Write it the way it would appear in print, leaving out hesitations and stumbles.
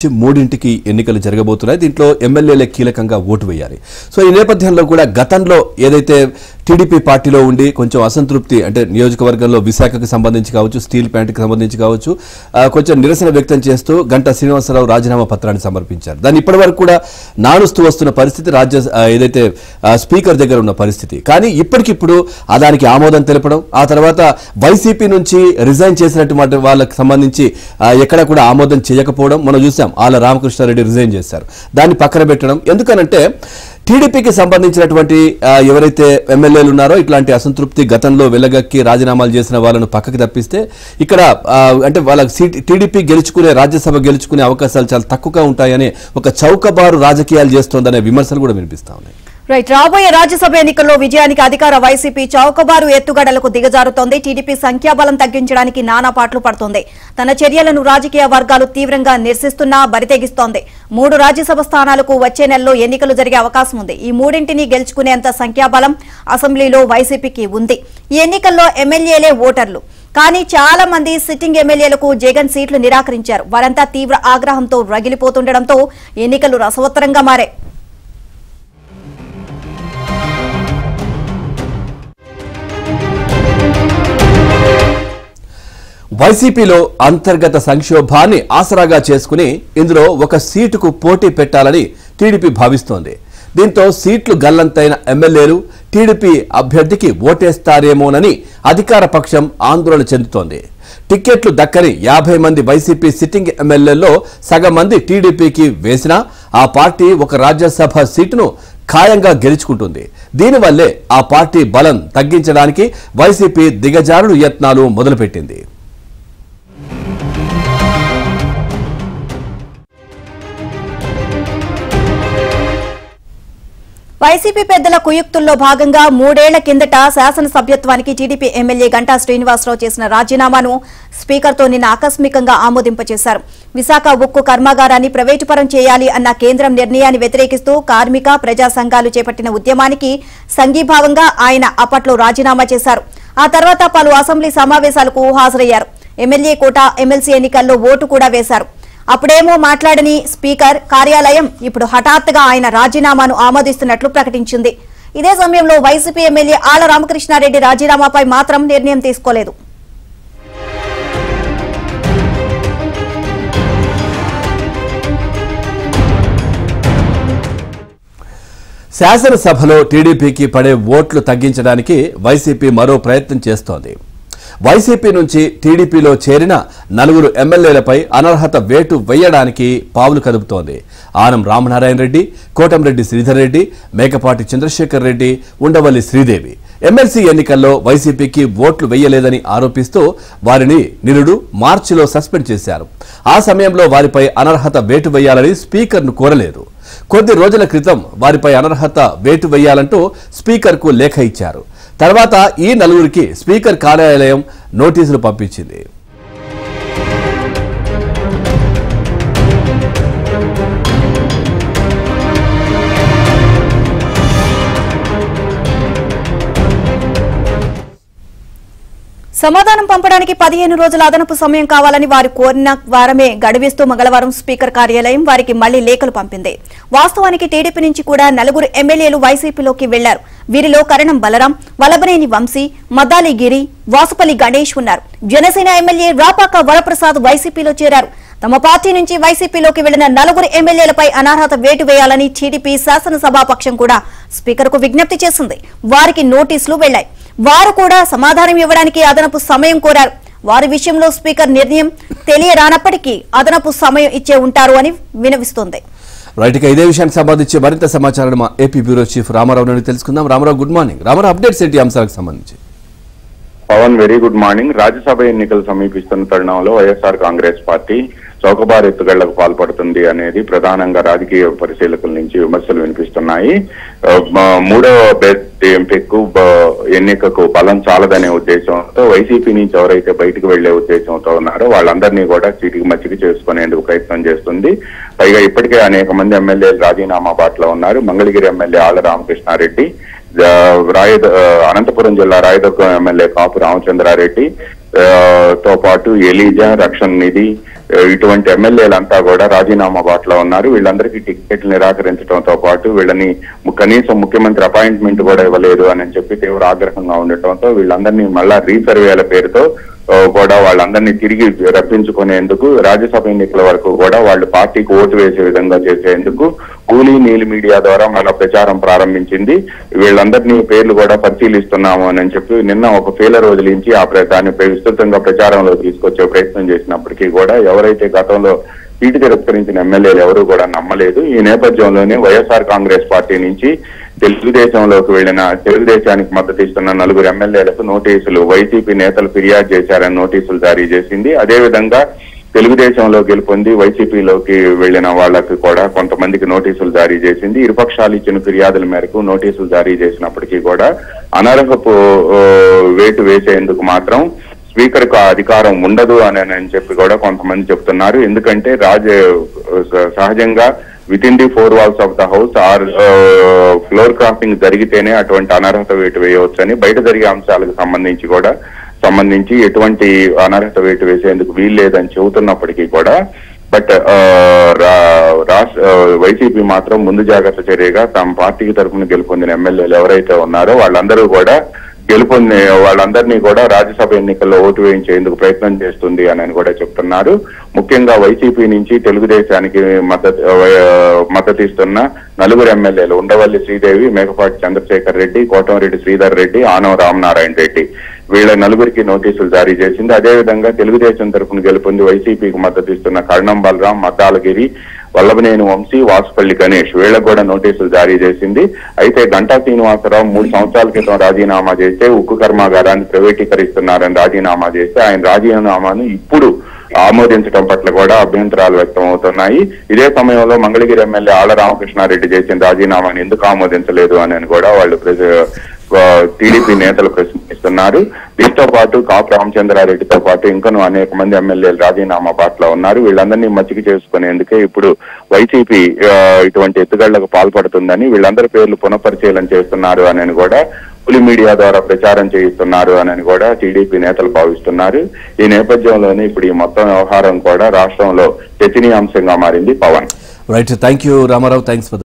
మూడింటికి ఎన్నికలు జరగబోతున్నాయి. దీంట్లో ఎమ్మెల్యేలే కీలకంగా ఓటు వేయాలి. సో ఈ నేపథ్యంలో కూడా గతంలో ఏదైతే టీడీపీ పార్టీలో ఉండి కొంచెం అసంతృప్తి అంటే నియోజకవర్గంలో విశాఖకు సంబంధించి కావచ్చు, స్టీల్ ప్లాంట్కి సంబంధించి కావచ్చు, కొంచెం నిరసన వ్యక్తం చేస్తూ గంటా శ్రీనివాసరావు రాజీనామా పత్రాన్ని సమర్పించారు. దాన్ని ఇప్పటివరకు కూడా నానుస్తూ వస్తున్న పరిస్థితి ఏదైతే స్పీకర్ దగ్గర ఉన్న పరిస్థితి. కానీ ఇప్పటికిప్పుడు దానికి ఆమోదం తెలపడం, ఆ తర్వాత వైసీపీ నుంచి రిజైన్ చేసినటువంటి వాళ్ళకి సంబంధించి ఎక్కడ కూడా ఆమోదం చేయకపోవడం మనం చూసాం. ఆల రామకృష్ణారెడ్డి రిజైన్ చేశారు, దాన్ని పక్కన పెట్టడం. ఎందుకనంటే టీడీపీకి సంబంధించినటువంటి ఎవరైతే ఎమ్మెల్యేలు ఉన్నారో ఇట్లాంటి అసంతృప్తి గతంలో వెలగక్కి రాజీనామాలు చేసిన వాళ్ళను పక్కకి తప్పిస్తే ఇక్కడ అంటే వాళ్ళకి టీడీపీ గెలుచుకునే రాజ్యసభ గెలుచుకునే అవకాశాలు చాలా తక్కువగా ఉంటాయని ఒక చౌకబారు రాజకీయాలు చేస్తోందనే విమర్శలు కూడా వినిపిస్తా ఉన్నాయి. రైట్, రాబోయే రాజ్యసభ ఎన్నికల్లో విజయానికి అధికార వైసీపీ చౌకబారు ఎత్తుగడలకు దిగజారుతోంది. టీడీపీ సంఖ్యాబలం తగ్గించడానికి నానా పాట్లు పడుతోంది. తన చర్యలను రాజకీయ వర్గాలు తీవ్రంగా నిరసిస్తున్నా బరితెగిస్తోంది. 3 రాజ్యసభ స్థానాలకు వచ్చే నెలలో ఎన్నికలు జరిగే అవకాశం ఉంది. ఈ మూడింటిని గెలుచుకునేంత సంఖ్యాబలం అసెంబ్లీలో వైసీపీకి ఉంది. ఈ ఎన్నికల్లో ఎమ్మెల్యేలే ఓటర్లు. కానీ చాలా మంది సిట్టింగ్ ఎమ్మెల్యేలకు జగన్ సీట్లు నిరాకరించారు. వారంతా తీవ్ర ఆగ్రహంతో రగిలిపోతుండటంతో ఎన్నికలు రసవత్తరంగా మారాయి. వైసీపీలో అంతర్గత సంక్షోభాన్ని ఆసరాగా చేసుకుని ఇందులో ఒక సీటుకు పోటీ పెట్టాలని టీడీపీ భావిస్తోంది. దీంతో సీట్లు గల్లంతైన ఎమ్మెల్యేలు టీడీపీ అభ్యర్థికి ఓటేస్తారేమోనని అధికార పక్షం ఆందోళన చెందుతోంది. టిక్కెట్లు దక్కని 50 మంది వైసీపీ సిట్టింగ్ ఎమ్మెల్యేల్లో సగం మంది టీడీపీకి వేసినా ఆ పార్టీ ఒక రాజ్యసభ సీటును ఖాయంగా గెలుచుకుంటుంది. దీనివల్లే ఆ పార్టీ బలం తగ్గించడానికి వైసీపీ దిగజారుడు యత్నాలు మొదలుపెట్టింది. వైసీపీ పెద్దల కుయుక్తుల్లో భాగంగా 3 ఏళ్ల కిందట శాసనసభ్యత్వానికి టీడీపీ ఎమ్మెల్యే గంటా శ్రీనివాసరావు చేసిన రాజీనామాను స్పీకర్తో నిన్న ఆకస్మికంగా ఆమోదింపచేశారు. విశాఖ ఉక్కు కర్మాగారాన్ని ప్రైవేటుపరం చేయాలి అన్న కేంద్రం నిర్ణయాన్ని వ్యతిరేకిస్తూ కార్మిక ప్రజా సంఘాలు చేపట్టిన ఉద్యమానికి సంఘీభావంగా ఆయన అప్పట్లో రాజీనామా చేశారు. ఆ తర్వాత పలు అసెంబ్లీ సమావేశాలకు హాజరయ్యారు. ఎమ్మెల్యే కోట, ఎమ్మెల్సీ ఎన్నికల్లో ఓటు కూడా వేశారు. అప్పుడేమో మాట్లాడని స్పీకర్ కార్యాలయం ఇప్పుడు హఠాత్తుగా ఆయన రాజీనామాను ఆమోదిస్తున్నట్లు ప్రకటించింది. ఇదే సమయంలో వైసీపీ ఎమ్మెల్యే ఆల రామకృష్ణారెడ్డి రాజీనామాపై మాత్రం నిర్ణయం తీసుకోలేదు. శాసనసభలో టీడీపీకి పడే ఓట్లు తగ్గించడానికి వైసీపీ మరో ప్రయత్నం చేస్తోంది. వైసీపీ నుంచి టీడీపీలో చేరిన 4 ఎమ్మెల్యేలపై అనర్హత వేటు వేయడానికి పావులు కదుపుతోంది. ఆనం రామనారాయణ రెడ్డి, కోటంరెడ్డి శ్రీధర్ రెడ్డి, మేకపాటి చంద్రశేఖర్ రెడ్డి, ఉండవల్లి శ్రీదేవి ఎమ్మెల్సీ ఎన్నికల్లో వైసీపీకి ఓట్లు వేయలేదని ఆరోపిస్తూ వారిని నిరుడు మార్చిలో సస్పెండ్ చేశారు. ఆ సమయంలో వారిపై అనర్హత వేటు వేయాలని స్పీకర్ను కోరలేదు. కొద్ది రోజుల క్రితం వారిపై అనర్హత వేటు వేయాలంటూ స్పీకర్కు లేఖ ఇచ్చారు. తర్వాత ఈ 4కి స్పీకర్ కార్యాలయం నోటీసులు పంపించింది. సమాధానం పంపడానికి 15 రోజుల అదనపు సమయం కావాలని వారు కోరిన వారమే గడువిస్తూ మంగళవారం స్పీకర్ కార్యాలయం వారికి మళ్లీ లేఖలు పంపింది. వాస్తవానికి టీడీపీ నుంచి కూడా 4 ఎమ్మెల్యేలు వైసీపీలోకి వెళ్లారు. వీరిలో కరణం బలరాం, వలభనేని వంశీ, మద్దాలి గిరి, వాసుపల్లి గణేష్ ఉన్నారు. జనసేన ఎమ్మెల్యే రాపాక వరప్రసాద్ వైసీపీలో చేరారు. తమ పార్టీ నుంచి వైసీపీలోకి వెళ్లిన 4 ఎమ్మెల్యేలపై అనర్హత వేటు వేయాలని టీడీపీ శాసనసభాపక్షం కూడా స్పీకర్కు విజ్ఞప్తి చేసింది. వారికి నోటీసులు వెళ్లాయి. వారు కూడా సమాధానం ఇవ్వడానికి అదనపు సమయం కోరారు. వారి విషయంలో స్పీకర్ నిర్ణయం తెలియరానప్పటికీ అదనపు సమయం ఇచ్చే ఉంటారు అని వినవిస్తోంది. రైట్, ఇదే విషయానికి సంబంధించి మరింత సమాచారం మా ఏపీ బ్యూరో చీఫ్ రామారావు నుండి తెలుసుకుందాం. Ramarao, good morning. Ramarao, updates ఏంటి అంశాలకు సంబంధించి? Pawan, very good morning. Rajya Sabha ఎన్నికలు సమీపిస్తున్న తరుణంలో వైఎస్ఆర్ కాంగ్రెస్ పార్టీ చౌకబారు ఎత్తుగళ్లకు పాల్పడుతుంది అనేది ప్రధానంగా రాజకీయ పరిశీలకుల నుంచి విమర్శలు వినిపిస్తున్నాయి. 3వ ఎంపికకు ఎన్నికకు బలం చాలదనే ఉద్దేశంతో వైసీపీ నుంచి ఎవరైతే బయటకు వెళ్లే ఉద్దేశంతో ఉన్నారో వాళ్ళందరినీ కూడా చీటికి మచ్చికి చేసుకునేందుకు ప్రయత్నం చేస్తుంది. పైగా ఇప్పటికే అనేక మంది ఎమ్మెల్యేలు రాజీనామా బాటలో ఉన్నారు. మంగళగిరి ఎమ్మెల్యే ఆళ్ల రామకృష్ణారెడ్డి, అనంతపురం జిల్లా రాయదుర్గం ఎమ్మెల్యే కాపు రామచంద్రారెడ్డి తో పాటు ఎలీజా, రక్షణ్ నిధి, ఇటువంటి ఎమ్మెల్యేలంతా కూడా రాజీనామా బాటలో ఉన్నారు. వీళ్ళందరికీ టికెట్లు నిరాకరించడంతో పాటు వీళ్ళని కనీసం ముఖ్యమంత్రి అపాయింట్మెంట్ కూడా ఇవ్వలేదు అని చెప్పి తీవ్ర ఆగ్రహంగా ఉండటంతో వీళ్ళందరినీ మళ్ళా రీసర్వేల పేరుతో కూడా వాళ్ళందరినీ తిరిగి రప్పించుకునేందుకు రాజ్యసభ ఎన్నికల వరకు కూడా వాళ్ళు పార్టీకి ఓటు వేసే విధంగా చేసేందుకు కూలీ నీలి మీడియా ద్వారా మళ్ళా ప్రచారం ప్రారంభించింది. వీళ్ళందరినీ పేర్లు కూడా పరిశీలిస్తున్నాము అని చెప్పి నిన్న ఒక ఫెయిలర్ వదిలించి దానిపై విస్తృతంగా ప్రచారంలో తీసుకొచ్చే ప్రయత్నం చేసినప్పటికీ కూడా ఎవరైతే గతంలో సీటు తిరస్కరించిన ఎమ్మెల్యేలు ఎవరూ కూడా నమ్మలేదు. ఈ నేపథ్యంలోనే వైఎస్ఆర్ కాంగ్రెస్ పార్టీ నుంచి తెలుగుదేశంలోకి వెళ్లిన తెలుగుదేశానికి మద్దతు ఇస్తున్న 4 ఎమ్మెల్యేలకు నోటీసులు వైసీపీ నేతలు ఫిర్యాదు చేశారని నోటీసులు జారీ చేసింది. అదేవిధంగా తెలుగుదేశంలో గెలుపొంది వైసీపీలోకి వెళ్లిన వాళ్లకు కూడా కొంతమందికి నోటీసులు జారీ చేసింది. ఇరుపక్షాలు ఇచ్చిన ఫిర్యాదుల మేరకు నోటీసులు జారీ చేసినప్పటికీ కూడా అనర్హపు వేటు వేసేందుకు మాత్రం స్పీకర్ కు అధికారం ఉండదు అని చెప్పి కూడా కొంతమంది చెప్తున్నారు. ఎందుకంటే సహజంగా within the 4 walls of the house or floor crossing జరిగితేనే అటువంటి అనర్హత వేటు వేయవచ్చని బయట జరిగే అంశాలకు సంబంధించి ఎటువంటి అనర్హత వేటు వేసేందుకు వీల్లేదని చెబుతున్నప్పటికీ కూడా బట్ వైసీపీ మాత్రం ముందు జాగ్రత్త చర్యగా తమ పార్టీకి తరఫున గెలుపొందిన ఎమ్మెల్యేలు ఎవరైతే ఉన్నారో వాళ్ళందరినీ కూడా రాజ్యసభ ఎన్నికల్లో ఓటు వేయించేందుకు ప్రయత్నం చేస్తుంది అని కూడా చెప్తున్నారు. ముఖ్యంగా వైసీపీ నుంచి తెలుగుదేశానికి మద్దతు ఇస్తున్న 4 ఎమ్మెల్యేలు ఉండవల్లి శ్రీదేవి, మేకపాటి చంద్రశేఖర్ రెడ్డి, కోటంరెడ్డి శ్రీధర్ రెడ్డి, ఆనవ రామనారాయణ రెడ్డి వీళ్ళ 4కి నోటీసులు జారీ చేసింది. అదేవిధంగా తెలుగుదేశం తరఫున గెలుపొంది వైసీపీకి మద్దతు ఇస్తున్న కర్ణం బలరాం, మద్దాలగిరి, వల్లభనేని వంశీ, వాసుపల్లి గణేష్ వీళ్ళకు కూడా నోటీసులు జారీ చేసింది. అయితే గంటా శ్రీనివాసరావు 3 సంవత్సరాల క్రితం రాజీనామా చేస్తే ఉక్కు కర్మాగారాన్ని ప్రైవేటీకరిస్తున్నారని రాజీనామా చేస్తే ఆయన రాజీనామాను ఇప్పుడు ఆమోదించడం పట్ల కూడా అభ్యంతరాలు వ్యక్తం అవుతున్నాయి. ఇదే సమయంలో మంగళగిరి ఎమ్మెల్యే ఆళ్ల రామకృష్ణారెడ్డి చేసిన రాజీనామాను ఎందుకు ఆమోదించలేదు అని కూడా వాళ్ళు టీడీపీ నేతలు ప్రశ్నిస్తున్నారు. దీంతో పాటు కాపు రామచంద్రారెడ్డితో పాటు ఇంకనూ అనేక మంది ఎమ్మెల్యేలు రాజీనామా బాటలో ఉన్నారు. వీళ్ళందరినీ మచ్చిక చేసుకునేందుకే ఇప్పుడు వైసీపీ ఇటువంటి ఎత్తుగళ్లకు పాల్పడుతుందని వీళ్ళందరి పేర్లు పునఃపరిశీలన చేస్తున్నారు అని కూడా పులి మీడియా ద్వారా ప్రచారం చేయిస్తున్నారు అని కూడా టీడీపీ నేతలు భావిస్తున్నారు. ఈ నేపథ్యంలోనే ఇప్పుడు ఈ మొత్తం వ్యవహారం కూడా రాష్ట్రంలో చర్చనీయాంశంగా మారింది. Pawan right, thank you Ramarao, thanks for